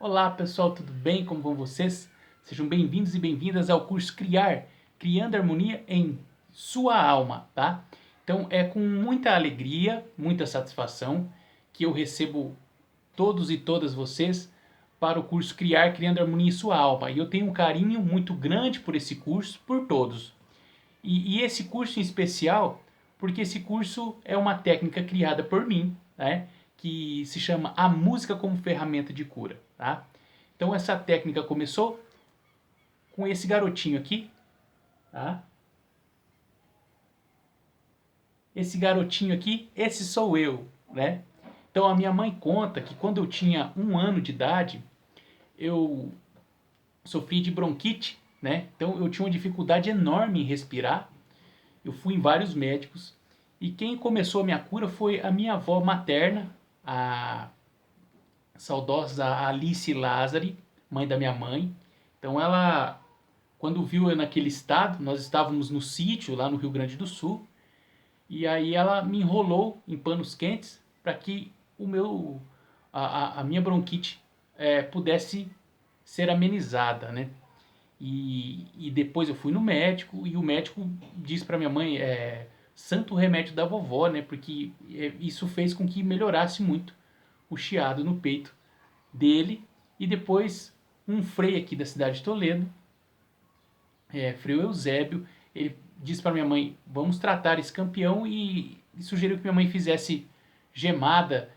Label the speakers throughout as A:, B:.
A: Olá pessoal, tudo bem? Como vão vocês? Sejam bem-vindos e bem-vindas ao curso Criando Harmonia em Sua Alma, tá? Então é com muita alegria, muita satisfação que eu recebo todos e todas vocês para o curso Criando Harmonia em Sua Alma. E eu tenho um carinho muito grande por esse curso, por todos. E esse curso em especial, porque esse curso é uma técnica criada por mim, né? Que se chama a música como ferramenta de cura, tá? Então essa técnica começou com esse garotinho aqui, tá? Esse garotinho aqui, esse sou eu, né? Então a minha mãe conta que quando eu tinha 1 ano de idade, eu sofri de bronquite, né? Então eu tinha uma dificuldade enorme em respirar. Eu fui em vários médicos e quem começou a minha cura foi a minha avó materna, a saudosa Alice Lázari, mãe da minha mãe. Então ela, quando viu eu naquele estado, nós estávamos no sítio lá no Rio Grande do Sul, e aí ela me enrolou em panos quentes para que a minha bronquite pudesse ser amenizada, né? E depois eu fui no médico e o médico disse para minha mãe, santo remédio da vovó, né? Porque isso fez com que melhorasse muito o chiado no peito dele. E depois um frei aqui da cidade de Toledo, Frei Eusébio, ele disse para minha mãe, vamos tratar esse campeão e sugeriu que minha mãe fizesse gemada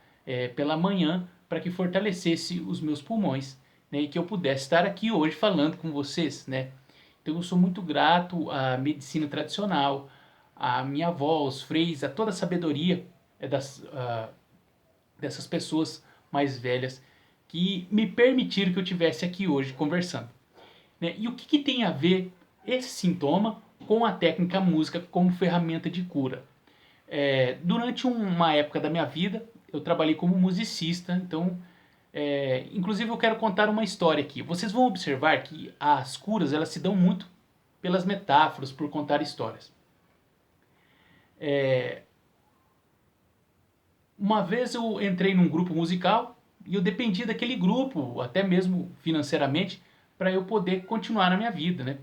A: pela manhã para que fortalecesse os meus pulmões, né, e que eu pudesse estar aqui hoje falando com vocês, né. Então eu sou muito grato à medicina tradicional, à minha avó, aos freis, a toda a sabedoria dessas pessoas mais velhas que me permitiram que eu estivesse aqui hoje conversando, né? E o que tem a ver esse sintoma com a técnica música como ferramenta de cura? Durante uma época da minha vida, eu trabalhei como musicista, então, inclusive eu quero contar uma história aqui. Vocês vão observar que as curas elas se dão muito pelas metáforas, por contar histórias. Uma vez eu entrei num grupo musical e eu dependia daquele grupo, até mesmo financeiramente, para eu poder continuar na minha vida, né,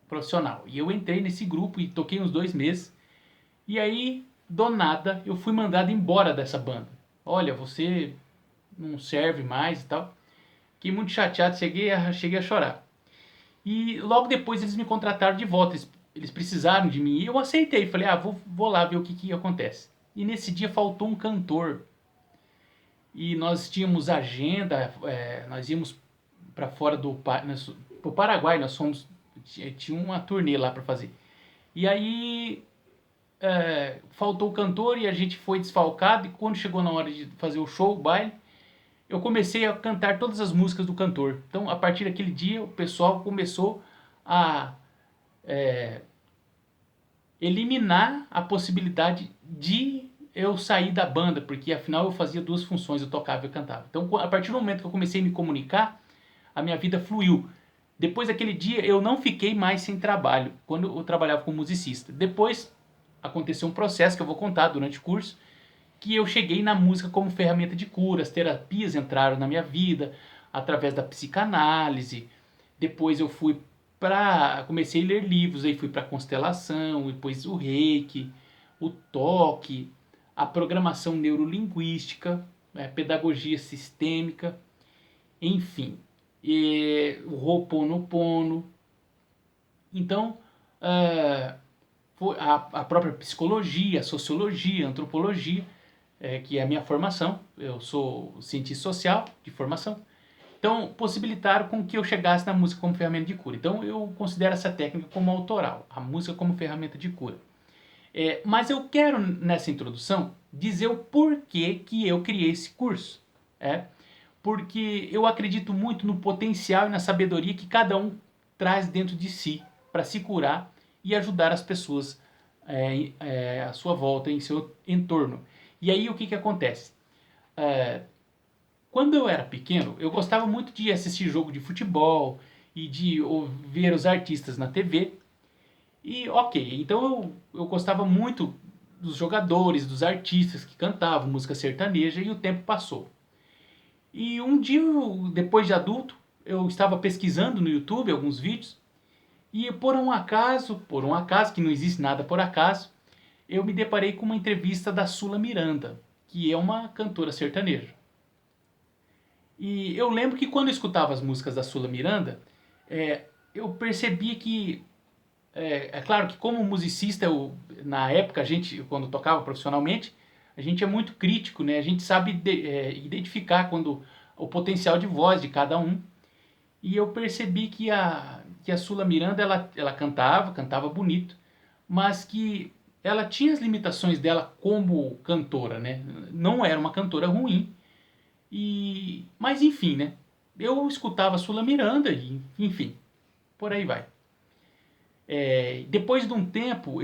A: profissional. E eu entrei nesse grupo e toquei uns 2 meses. E aí, do nada, eu fui mandado embora dessa banda. Olha, você não serve mais e tal. Fiquei muito chateado, cheguei a chorar. E logo depois eles me contrataram de volta. Eles precisaram de mim e eu aceitei. Falei, vou lá ver o que acontece. E nesse dia faltou um cantor. E nós tínhamos agenda, nós íamos para fora pro Paraguai, nós fomos, tinha uma turnê lá para fazer. E aí faltou o cantor e a gente foi desfalcado. E quando chegou na hora de fazer o show, o baile, eu comecei a cantar todas as músicas do cantor. Então, a partir daquele dia, o pessoal começou a eliminar a possibilidade de eu sair da banda, porque afinal eu fazia 2 funções, eu tocava e eu cantava. Então, a partir do momento que eu comecei a me comunicar, a minha vida fluiu. Depois daquele dia, eu não fiquei mais sem trabalho, quando eu trabalhava como musicista. Depois, aconteceu um processo que eu vou contar durante o curso, que eu cheguei na música como ferramenta de cura, as terapias entraram na minha vida, através da psicanálise. Depois eu comecei a ler livros, aí fui para a constelação, depois o reiki, o toque, a programação neurolinguística, pedagogia sistêmica, enfim, o Ho'oponopono. Então, foi a própria psicologia, a sociologia, a antropologia, que é a minha formação. Eu sou cientista social de formação. Então, possibilitaram com que eu chegasse na música como ferramenta de cura. Então, eu considero essa técnica como autoral, a música como ferramenta de cura. Mas eu quero, nessa introdução, dizer o porquê que eu criei esse curso. Porque eu acredito muito no potencial e na sabedoria que cada um traz dentro de si para se curar e ajudar as pessoas à sua volta, em seu entorno. E aí o que acontece? Quando eu era pequeno, eu gostava muito de assistir jogo de futebol e de ver os artistas na TV. E ok, então eu gostava muito dos jogadores, dos artistas que cantavam música sertaneja e o tempo passou. E um dia, depois de adulto, eu estava pesquisando no YouTube alguns vídeos e por um acaso, que não existe nada por acaso, eu me deparei com uma entrevista da Sula Miranda, que é uma cantora sertaneja. E eu lembro que quando eu escutava as músicas da Sula Miranda, eu percebia que, é claro que como musicista, na época, a gente, quando tocava profissionalmente, a gente é muito crítico, né? A gente sabe identificar quando o potencial de voz de cada um. E eu percebi que a Sula Miranda, ela cantava bonito, mas que ela tinha as limitações dela como cantora, né? Não era uma cantora ruim, mas enfim, né? Eu escutava a Sula Miranda e, enfim, por aí vai. Depois de um tempo,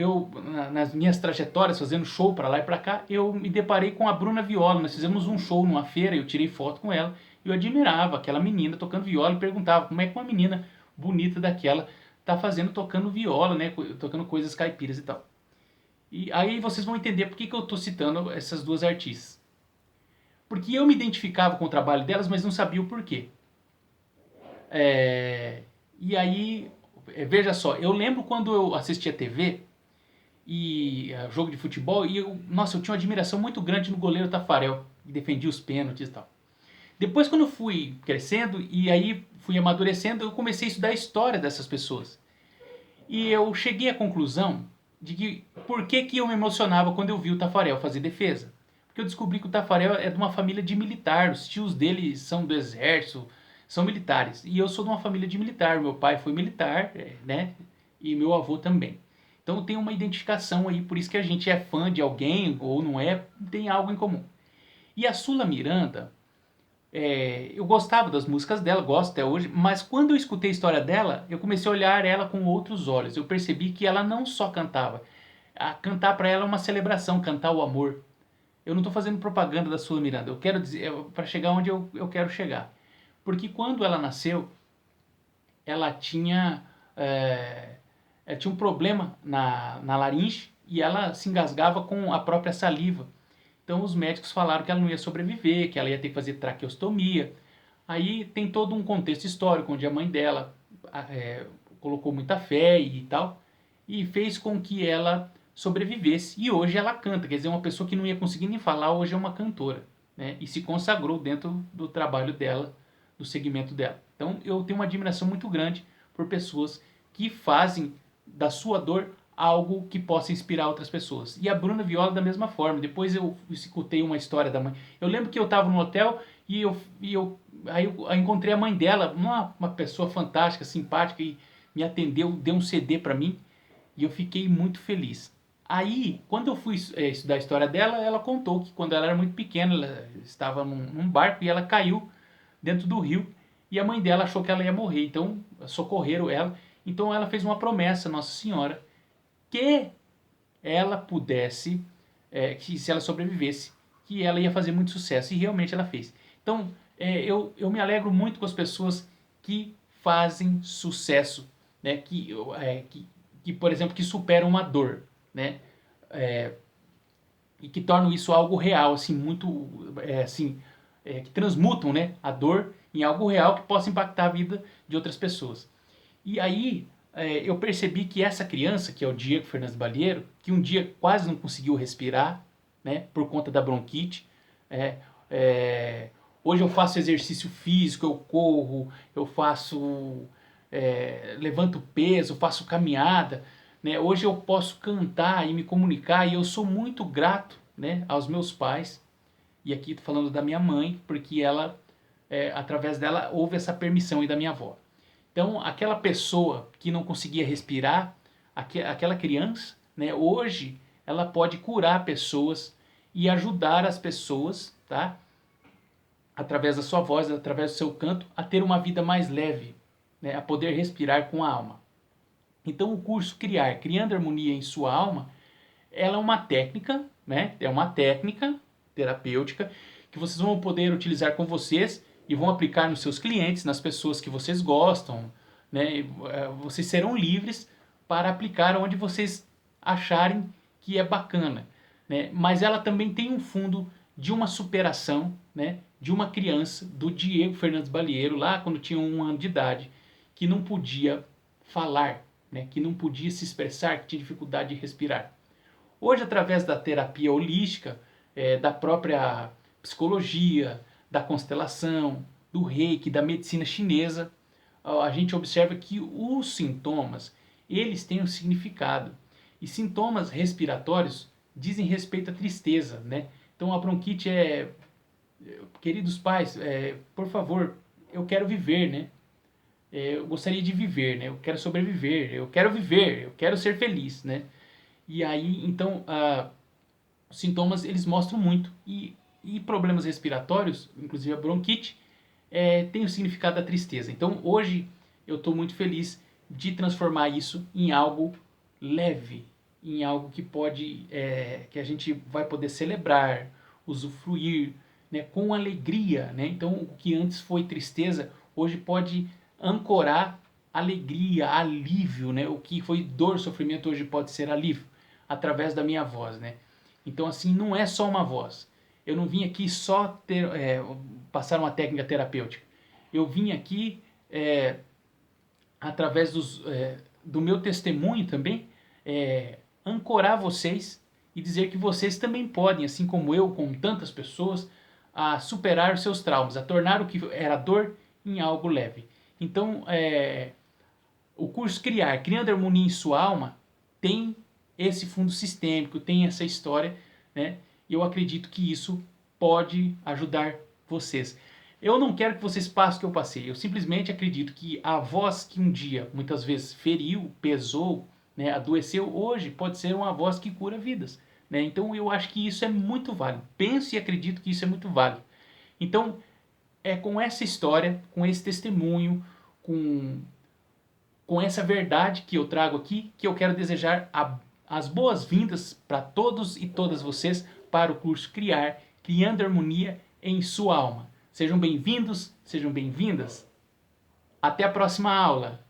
A: nas minhas trajetórias, fazendo show para lá e para cá, eu me deparei com a Bruna Viola. Nós fizemos um show numa feira, eu tirei foto com ela. Eu admirava aquela menina tocando viola e perguntava como é que uma menina bonita daquela tá fazendo tocando viola, né? Tocando coisas caipiras e tal. E aí vocês vão entender por que eu estou citando essas duas artistas. Porque eu me identificava com o trabalho delas, mas não sabia o porquê. E aí, veja só, eu lembro quando eu assistia TV e jogo de futebol e nossa, eu tinha uma admiração muito grande no goleiro Tafarel, que defendia os pênaltis e tal. Depois, quando eu fui crescendo e aí fui amadurecendo, eu comecei a estudar a história dessas pessoas. E eu cheguei à conclusão de que por que eu me emocionava quando eu vi o Tafarel fazer defesa. Porque eu descobri que o Tafarel é de uma família de militar, os tios dele são do exército, são militares. E eu sou de uma família de militar, meu pai foi militar, né? E meu avô também. Então tem uma identificação aí, por isso que a gente é fã de alguém ou não é, tem algo em comum. E a Sula Miranda, eu gostava das músicas dela, gosto até hoje, mas quando eu escutei a história dela, eu comecei a olhar ela com outros olhos. Eu percebi que ela não só cantava. Cantar para ela é uma celebração, cantar o amor. Eu não estou fazendo propaganda da Sula Miranda, eu quero dizer, para chegar onde eu quero chegar. Porque quando ela nasceu, ela tinha, ela tinha um problema na laringe e ela se engasgava com a própria saliva. Então os médicos falaram que ela não ia sobreviver, que ela ia ter que fazer traqueostomia. Aí tem todo um contexto histórico onde a mãe dela colocou muita fé e tal, e fez com que ela sobrevivesse. E hoje ela canta, quer dizer, uma pessoa que não ia conseguir nem falar, hoje é uma cantora, né? E se consagrou dentro do trabalho dela, do segmento dela. Então eu tenho uma admiração muito grande por pessoas que fazem da sua dor algo que possa inspirar outras pessoas. E a Bruna Viola da mesma forma. Depois eu escutei uma história da mãe. Eu lembro que eu estava no hotel aí eu encontrei a mãe dela, uma pessoa fantástica, simpática, e me atendeu, deu um CD para mim e eu fiquei muito feliz. Aí, quando eu fui estudar a história dela, ela contou que quando ela era muito pequena, ela estava num barco e ela caiu dentro do rio e a mãe dela achou que ela ia morrer, então socorreram ela. Então ela fez uma promessa à Nossa Senhora que ela pudesse, que se ela sobrevivesse, que ela ia fazer muito sucesso. E realmente ela fez. Então, eu me alegro muito com as pessoas que fazem sucesso, né? Que, por exemplo, que superam uma dor, né? E que tornam isso algo real, assim, muito, que transmutam, né, a dor em algo real que possa impactar a vida de outras pessoas. E aí, eu percebi que essa criança, que é o Diego Fernandes Balieiro, que um dia quase não conseguiu respirar, né, por conta da bronquite. É, Hoje eu faço exercício físico, eu corro, eu faço, levanto peso, faço caminhada, né? Hoje eu posso cantar e me comunicar e eu sou muito grato, né, aos meus pais. E aqui estou falando da minha mãe, porque ela, através dela, houve essa permissão, e da minha avó. Então, aquela pessoa que não conseguia respirar, aquela criança, né, hoje ela pode curar pessoas e ajudar as pessoas, tá? Através da sua voz, através do seu canto, a ter uma vida mais leve, né, a poder respirar com a alma. Então, o curso Criando Harmonia em Sua Alma, ela é uma técnica, né? É uma técnica terapêutica que vocês vão poder utilizar com vocês e vão aplicar nos seus clientes, nas pessoas que vocês gostam, né? Vocês serão livres para aplicar onde vocês acharem que é bacana, né? Mas ela também tem um fundo de uma superação, né? de uma criança, do Diego Fernandes Balieiro, lá quando tinha 1 ano de idade, que não podia falar, né, que não podia se expressar, que tinha dificuldade de respirar. Hoje, através da terapia holística, da própria psicologia, da constelação, do reiki, da medicina chinesa, a gente observa que os sintomas, eles têm um significado. E sintomas respiratórios dizem respeito à tristeza, né? Então a bronquite queridos pais, por favor, eu quero viver, né? Eu gostaria de viver, né? Eu quero sobreviver, eu quero viver, eu quero ser feliz, né? E aí, então, os sintomas eles mostram muito. E problemas respiratórios, inclusive a bronquite, tem o significado da tristeza. Então, hoje, eu estou muito feliz de transformar isso em algo leve, em algo que pode, que a gente vai poder celebrar, usufruir, né, com alegria, né? Então, o que antes foi tristeza, hoje pode ancorar alegria, alívio, né? O que foi dor, sofrimento, hoje pode ser alívio, através da minha voz, né? Então, assim, não é só uma voz. Eu não vim aqui só passar uma técnica terapêutica. Eu vim aqui, através do meu testemunho também, ancorar vocês e dizer que vocês também podem, assim como eu, com tantas pessoas, a superar os seus traumas, a tornar o que era dor em algo leve. Então, o curso Criando Harmonia em Sua Alma tem esse fundo sistêmico, tem essa história, né? E eu acredito que isso pode ajudar vocês. Eu não quero que vocês passem o que eu passei, eu simplesmente acredito que a voz que um dia, muitas vezes, feriu, pesou, né, adoeceu, hoje pode ser uma voz que cura vidas. Né? Então eu acho que isso é muito válido. Penso e acredito que isso é muito válido. Então, é com essa história, com esse testemunho, com essa verdade que eu trago aqui, que eu quero desejar as boas-vindas para todos e todas vocês para o curso Criando Harmonia em Sua Alma. Sejam bem-vindos, sejam bem-vindas. Até a próxima aula.